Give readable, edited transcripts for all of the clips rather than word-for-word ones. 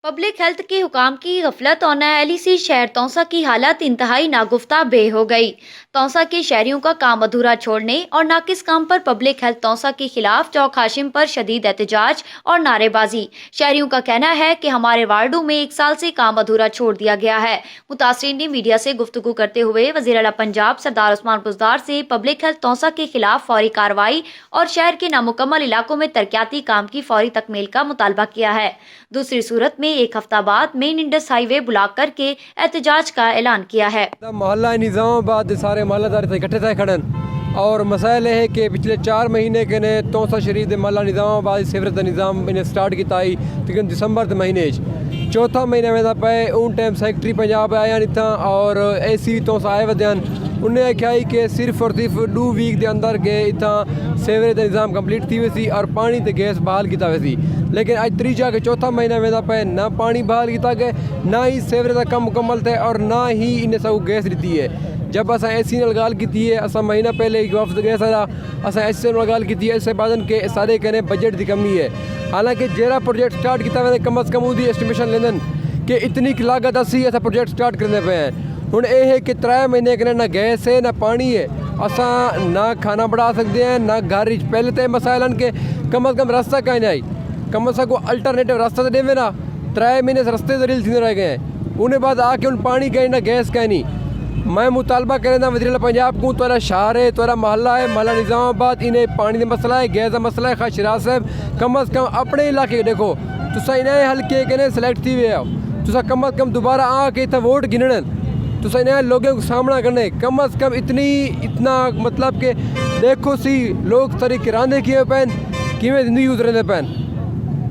Public health के हुकाम की गफलत और नाअहली से शहर तौसा की हालत इंतहाई नागुफ्ता बे हो गई। तौसा के शहरियों का काम अधूरा छोड़ने और नाकिस काम पर पब्लिक हेल्थ तौसा के खिलाफ चौक हाशिम पर शदीद एहतजाज और नारेबाजी। शहरियों का कहना है कि हमारे वार्डों में 1 साल से काम अधूरा छोड़ दिया गया है। मुतासरीन ने मीडिया से गुफ्तगू करते हुए वज़ीर आला पंजाब सरदार उस्मान बुज़दार से पब्लिक हेल्थ तौसा के खिलाफ फौरी कार्रवाई और शहर के नामुकम्मल इलाकों में तरक्याती काम की फौरी तकमील का मुतालबा किया है। दूसरी सूरत में 1 हफ्ता बाद मेन इंडस हाईवे ब्लॉक करके एहतजाज का ऐलान किया है। मोहल्ला निज़ामाबाद सारे मोहल्लादार इकट्ठे थे खड़न और मसाइल है कि पिछले 4 महीने के ने तौसा शरीफ मोहल्ला निज़ामाबाद सिवरत निज़ाम इन्हें स्टार्ट किया तकरीबन दिसंबर के महीने चौथा महीना में पे उन टाइम सैकटरी पंजाब आया नहीं था और AC तौसा आए वधन उन्हें आख्या कि सिर्फ और सिर्फ 2 वीक के अंदर के इतना सीवरेज का निज़ाम कंप्लीट थी वैसी और पानी ते गैस बहाल किया वैसी, लेकिन अज त्रीजा के चौथा महीना में पे ना पानी बहाल किया गया, ना ही सीवरेज का काम मुकम्मल थे और ना ही इन्हें सब गैस दी है। जब अस AC नाल गाल की है, अस महीना पहले वफ्द गए सारा अस AC नाल गाल की है, इससे बाद के सारे कहने बजट की कमी है। हालांकि जेरा प्रोजेक्ट स्टार्ट किया वैसे कम अज़ कम उसकी एस्टिमेशन लेंदन कि इतनी लागत असी ऐसा प्रोजेक्ट स्टार्ट करने पे हैं। हुण ये है कि 3 महीने के ना गैस है ना पानी है, असा ना खाना बढ़ा सकते हैं ना घर पहले तो मसाइल के कम अज़ कम रास्ता कहीं नहीं, कम अज़ कम अल्टरनेटिव रास्ता तो देवे ना। 3 महीने से रस्ते जरिए थी रह गए हैं, उन्हें बाद आके उन पानी कहीं ना गैस कहीं नहीं। मैं मुतालबा करें वज़ीर आला पंजाब को तोरा शहर है तोरा मोहल्ला है मोहल्ला निज़ामाबाद इन्हें पानी का मसला है गैस का मसला है। खास शिराज साहब कम अज़ कम अपने इलाके देखो तुसा इन्हें हल्के के सिलेक्ट थी वे तुसा कम अज़ कम दोबारा आके इतना वोट गिनने तुसा इन्हें लोगों को सामना करने कम अज़ कम इतना मतलब कि देखो सी लोग सारी किराने किए पैन किमें जिंदगी गुजरने पैन।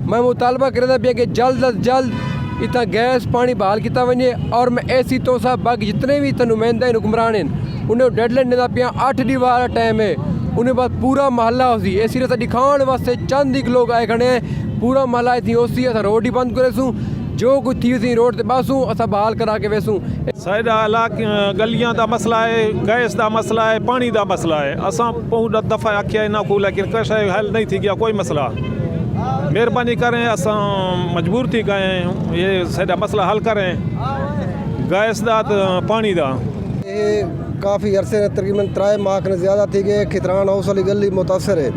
मैं मुतालबा करना पिया कि जल्द अज जल्द इतना गैस पानी बहाल किया वजे और मैं AC तौसा बाकी जितने भी इतना नुमाइंदा हुक्मरान हैं उन्हें डेडलाइन देना पिया 8 डी वाला टाइम है। उन्हें बाद पूरा मोहल्ला उसी AC रस्ता दिखाने वास्ते चंद एक लोग आए खड़े हैं, पूरा मोहल्ला इतनी ओसी अस रोड ही बंद करेसूँ जो कुछ थी उसी रोड से बासूँ अस बहाल करा के वैसूँ। साडा गलियां का मसला है, गैस का मसला है, पानी का मसला है। असां बहुत दफ़ा आख्या इन्हों को लेकिन कश हल नहीं थी गया कोई मसला। मेहरबानी करें असां मजबूर थी गए ये साडा मसला हल करें गैस का पानी का। ये काफ़ी अरसे ने तकरीबन 3 माह ने ज़्यादा थी गए खितरान हाउस वाली गली मुतासर है,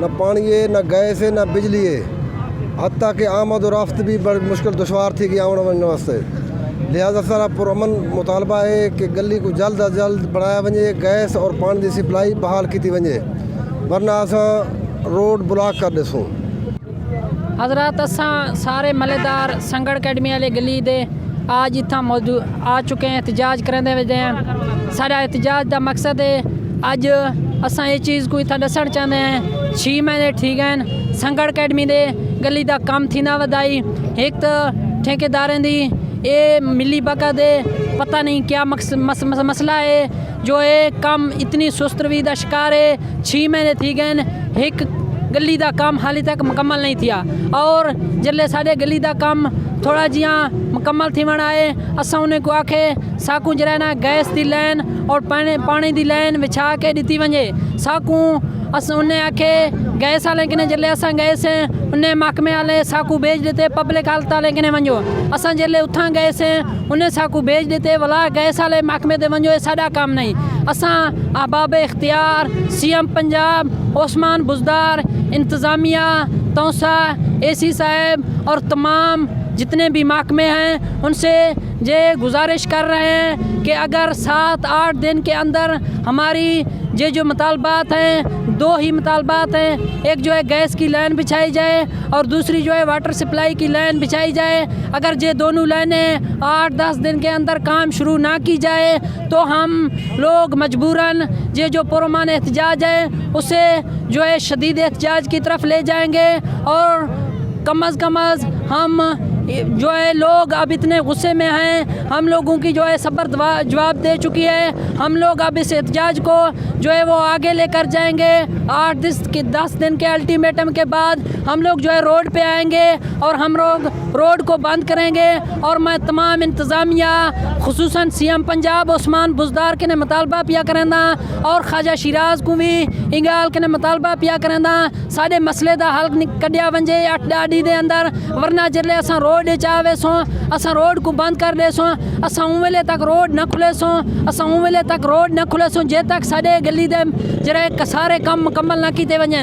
ना पानी है ना गैस है ना बिजली है, हत्ता कि आमद और रफ्त भी बड़ी मुश्किल दुशवार थी कि आने वञण वास्ते। लिहाजा सारा पुरअमन मुतालबा है कि गली को जल्द अज जल्द बढ़ाया वजे गैस और पानी की सप्लाई बहाल की वजे वरना असां रोड ब्लॉक कर ॾिसूँ। हजरात असां सारे मलेदार संगड़ अकेडमी वाले गली दे आज इतना मौजूद आ चुके हैं एहतजाज करेंदे वजे हैं। सारा एहतजाज का मकसद है अज असां ये चीज़ को इतना दसण चाहते हैं 6 महीने ठीक हैं संगड़ अकेडमी दे गली का काम थी ना वधाई। एक तो ठेकेदारें दी ये मिली बका दे पता नहीं क्या मसला है जो ये काम इतनी सुस्त रवी का शिकार है। 6 महीने थी गए एक गली का काम हाली तक मुकम्मल नहीं थिया और जल्ले साढ़े गली का काम थोड़ा जिया मुकम्मल थी वण आए असां उन्हें को आखे साकू जरा गैस की लाइन और पानी की लाइन विछा के दी वजे साकू अस उन्हें आखे गैस वाले किने जल्ले असां गैस हैं उन्हें महकमे वाले साकू भेज देते पब्लिक हेल्थ वाले किने वञो असां जल्ले उथा गैस हैं उन्हें साकू भेज देते वला गैस वाले महकमे ते वञो ये साडा काम नहीं। असां अहबाब इख्तियार CM पंजाब उस्मान बुज़दार इंतज़ामिया तौसा AC साहब और तमाम जितने भी महकमे हैं उनसे ये गुजारिश कर रहे हैं कि अगर 7-8 दिन के अंदर हमारी ये जो मुतालबात हैं 2 ही मुतालबात हैं, एक जो है गैस की लाइन बिछाई जाए और दूसरी जो है वाटर सप्लाई की लाइन बिछाई जाए। अगर ये दोनों लाइनें 8-10 दिन के अंदर काम शुरू ना की जाए तो हम लोग मजबूरन ये जो पुरअमन एहतजाज है उसे जो है शदीद एहतजाज की तरफ ले जाएंगे और कम अज़ कम हम जो है लोग अब इतने गुस्से में हैं, हम लोगों की जो है सब्र जवाब दे चुकी है। हम लोग अब इस एहतजाज को जो है वो आगे लेकर जाएंगे। 10 दिन के अल्टीमेटम के बाद हम लोग जो है रोड पे आएंगे और हम लोग रोड को बंद करेंगे और मैं तमाम इंतज़ामिया खुसूसन CM पंजाब उस्मान बुज़दार के ने मुतालबा पिया करेंदा और ख्वाजा शिराज को भी इंगाल के ने मुतालबा पिया करेंदा साढ़े मसले का हल कढ़िया वजे 8 ॾाॾी दे अंदर वरना जल्ले असां रोड रोड चावे सो असां रोड को बंद कर दे सो असां उवेले तक रोड न खुले सो असां उवेले तक रोड न खुले सो जे तक साडे गली दे जरे सारे कम मुकम्मल न कीते वञनि